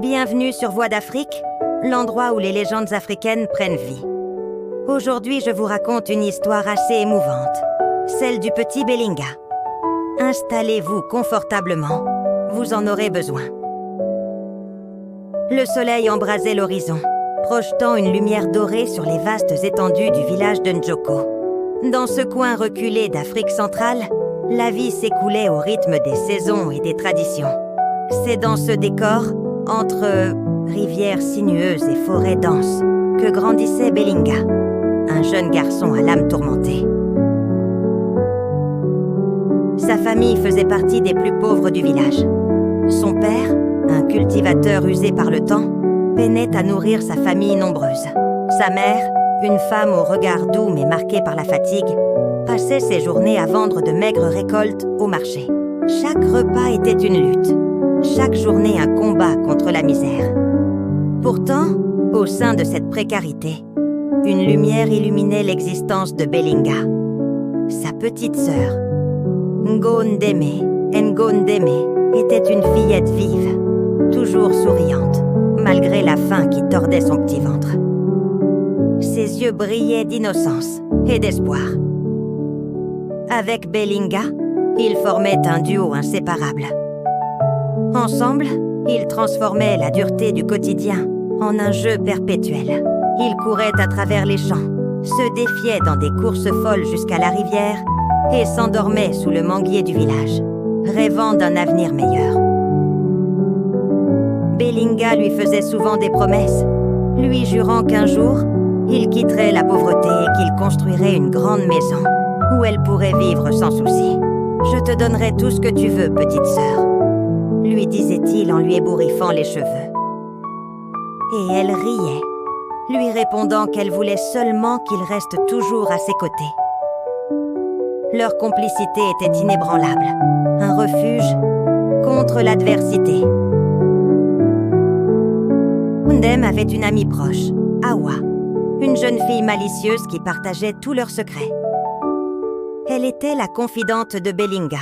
Bienvenue sur Voix d'Afrique, l'endroit où les légendes africaines prennent vie. Aujourd'hui, je vous raconte une histoire assez émouvante, celle du petit Belinga. Installez-vous confortablement, vous en aurez besoin. Le soleil embrasait l'horizon, projetant une lumière dorée sur les vastes étendues du village de Njoko. Dans ce coin reculé d'Afrique centrale, la vie s'écoulait au rythme des saisons et des traditions. C'est dans ce décor, entre rivières sinueuses et forêts denses, que grandissait Belinga, un jeune garçon à l'âme tourmentée. Sa famille faisait partie des plus pauvres du village. Son père, un cultivateur usé par le temps, peinait à nourrir sa famille nombreuse. Sa mère, une femme au regard doux mais marqué par la fatigue, passait ses journées à vendre de maigres récoltes au marché. Chaque repas était une lutte, chaque journée un combat contre la misère. Pourtant, au sein de cette précarité, une lumière illuminait l'existence de Belinga. Sa petite sœur, Ngondeme était une fillette vive, toujours souriante, malgré la faim qui tordait son petit ventre. Ses yeux brillaient d'innocence et d'espoir. Avec Belinga, ils formaient un duo inséparable. Ensemble, ils transformaient la dureté du quotidien en un jeu perpétuel. Ils couraient à travers les champs, se défiaient dans des courses folles jusqu'à la rivière et s'endormaient sous le manguier du village, rêvant d'un avenir meilleur. Belinga lui faisait souvent des promesses, lui jurant qu'un jour, il quitterait la pauvreté et qu'il construirait une grande maison où elle pourrait vivre sans souci. « Je te donnerai tout ce que tu veux, petite sœur », lui disait-il en lui ébouriffant les cheveux. Et elle riait, lui répondant qu'elle voulait seulement qu'il reste toujours à ses côtés. Leur complicité était inébranlable, un refuge contre l'adversité. Ndem avait une amie proche, Awa, une jeune fille malicieuse qui partageait tous leurs secrets. Elle était la confidente de Belinga,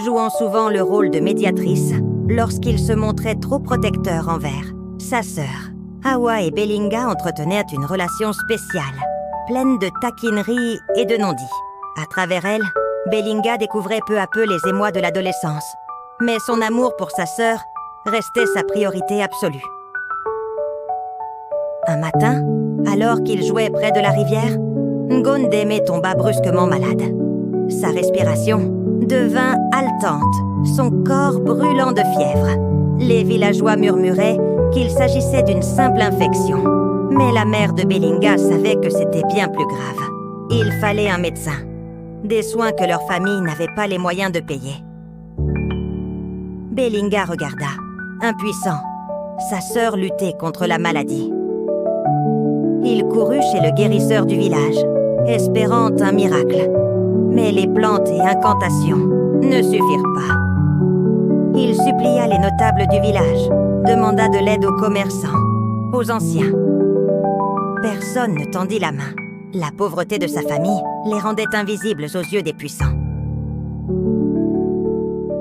jouant souvent le rôle de médiatrice lorsqu'il se montrait trop protecteur envers sa sœur. Awa et Belinga entretenaient une relation spéciale, pleine de taquineries et de non-dits. À travers elle, Belinga découvrait peu à peu les émois de l'adolescence, mais son amour pour sa sœur restait sa priorité absolue. Un matin, alors qu'il jouait près de la rivière, Ngondeme tomba brusquement malade. Sa respiration devint haletante, son corps brûlant de fièvre. Les villageois murmuraient qu'il s'agissait d'une simple infection. Mais la mère de Belinga savait que c'était bien plus grave. Il fallait un médecin, des soins que leur famille n'avait pas les moyens de payer. Belinga regarda, impuissant, sa sœur lutter contre la maladie. Il courut chez le guérisseur du village, espérant un miracle. Mais les plantes et incantations ne suffirent pas. Il supplia les notables du village, demanda de l'aide aux commerçants, aux anciens. Personne ne tendit la main. La pauvreté de sa famille les rendait invisibles aux yeux des puissants.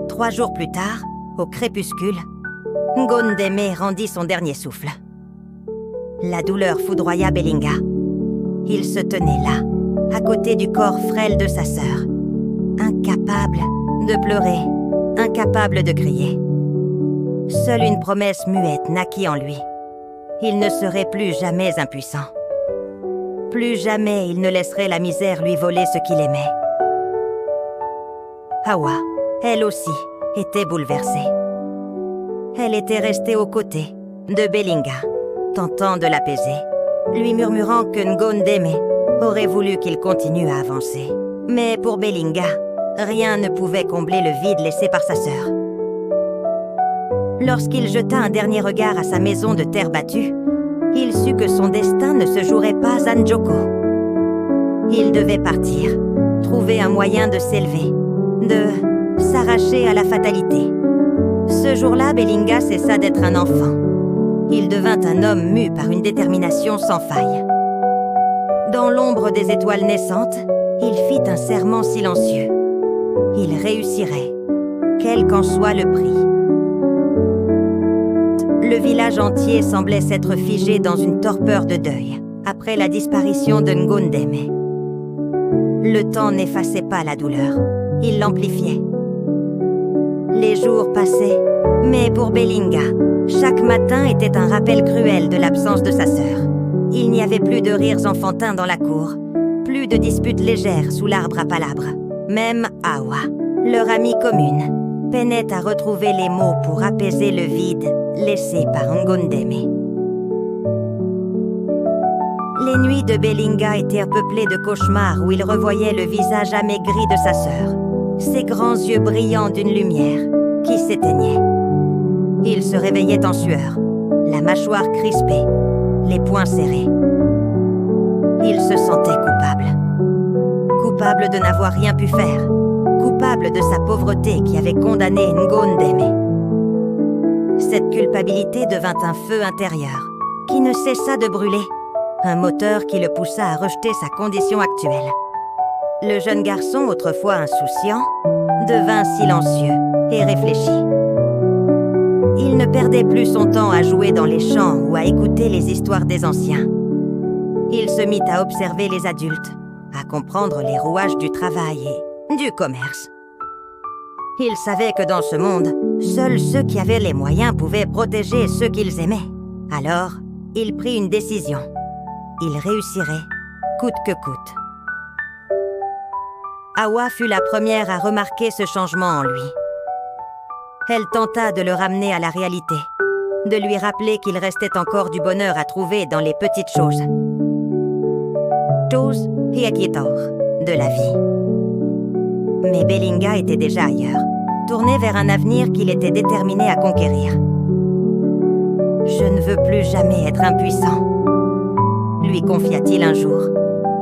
3 jours plus tard, au crépuscule, Ngondeme rendit son dernier souffle. La douleur foudroya Belinga. Il se tenait là, à côté du corps frêle de sa sœur, incapable de pleurer, incapable de crier. Seule une promesse muette naquit en lui. Il ne serait plus jamais impuissant. Plus jamais il ne laisserait la misère lui voler ce qu'il aimait. Awa, elle aussi, était bouleversée. Elle était restée aux côtés de Belinga, tentant de l'apaiser, lui murmurant que Ngondeme aurait voulu qu'il continue à avancer. Mais pour Belinga, rien ne pouvait combler le vide laissé par sa sœur. Lorsqu'il jeta un dernier regard à sa maison de terre battue, il sut que son destin ne se jouerait pas à Njoko. Il devait partir, trouver un moyen de s'élever, de s'arracher à la fatalité. Ce jour-là, Belinga cessa d'être un enfant. Il devint un homme mu par une détermination sans faille. Dans l'ombre des étoiles naissantes, il fit un serment silencieux. Il réussirait, quel qu'en soit le prix. Le village entier semblait s'être figé dans une torpeur de deuil, après la disparition de Ngondeme. Le temps n'effaçait pas la douleur, il l'amplifiait. Les jours passaient, mais pour Belinga, chaque matin était un rappel cruel de l'absence de sa sœur. Il n'y avait plus de rires enfantins dans la cour, plus de disputes légères sous l'arbre à palabres. Même Awa, leur amie commune, peinait à retrouver les mots pour apaiser le vide laissé par Ngondeme. Les nuits de Belinga étaient peuplées de cauchemars où il revoyait le visage amaigri de sa sœur, ses grands yeux brillants d'une lumière qui s'éteignait. Il se réveillait en sueur, la mâchoire crispée, les poings serrés. Il se sentait coupable. Coupable de n'avoir rien pu faire. Coupable de sa pauvreté qui avait condamné Ngondeme. Cette culpabilité devint un feu intérieur, qui ne cessa de brûler, un moteur qui le poussa à rejeter sa condition actuelle. Le jeune garçon, autrefois insouciant, devint silencieux et réfléchi. Il ne perdait plus son temps à jouer dans les champs ou à écouter les histoires des anciens. Il se mit à observer les adultes, à comprendre les rouages du travail et du commerce. Il savait que dans ce monde, seuls ceux qui avaient les moyens pouvaient protéger ceux qu'ils aimaient. Alors, il prit une décision. Il réussirait, coûte que coûte. Awa fut la première à remarquer ce changement en lui. Elle tenta de le ramener à la réalité, de lui rappeler qu'il restait encore du bonheur à trouver dans les petites choses. Chose hiakitor, de la vie. Mais Belinga était déjà ailleurs, tourné vers un avenir qu'il était déterminé à conquérir. « Je ne veux plus jamais être impuissant », lui confia-t-il un jour,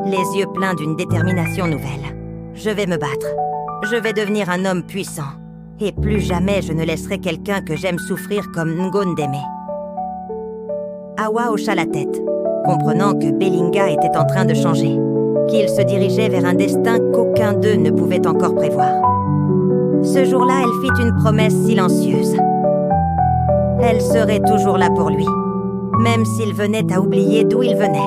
les yeux pleins d'une détermination nouvelle. « Je vais me battre, je vais devenir un homme puissant, et plus jamais je ne laisserai quelqu'un que j'aime souffrir comme Ngondeme. » Awa hocha la tête, comprenant que Belinga était en train de changer, qu'il se dirigeait vers un destin qu'aucun d'eux ne pouvait encore prévoir. Ce jour-là, elle fit une promesse silencieuse. Elle serait toujours là pour lui, même s'il venait à oublier d'où il venait.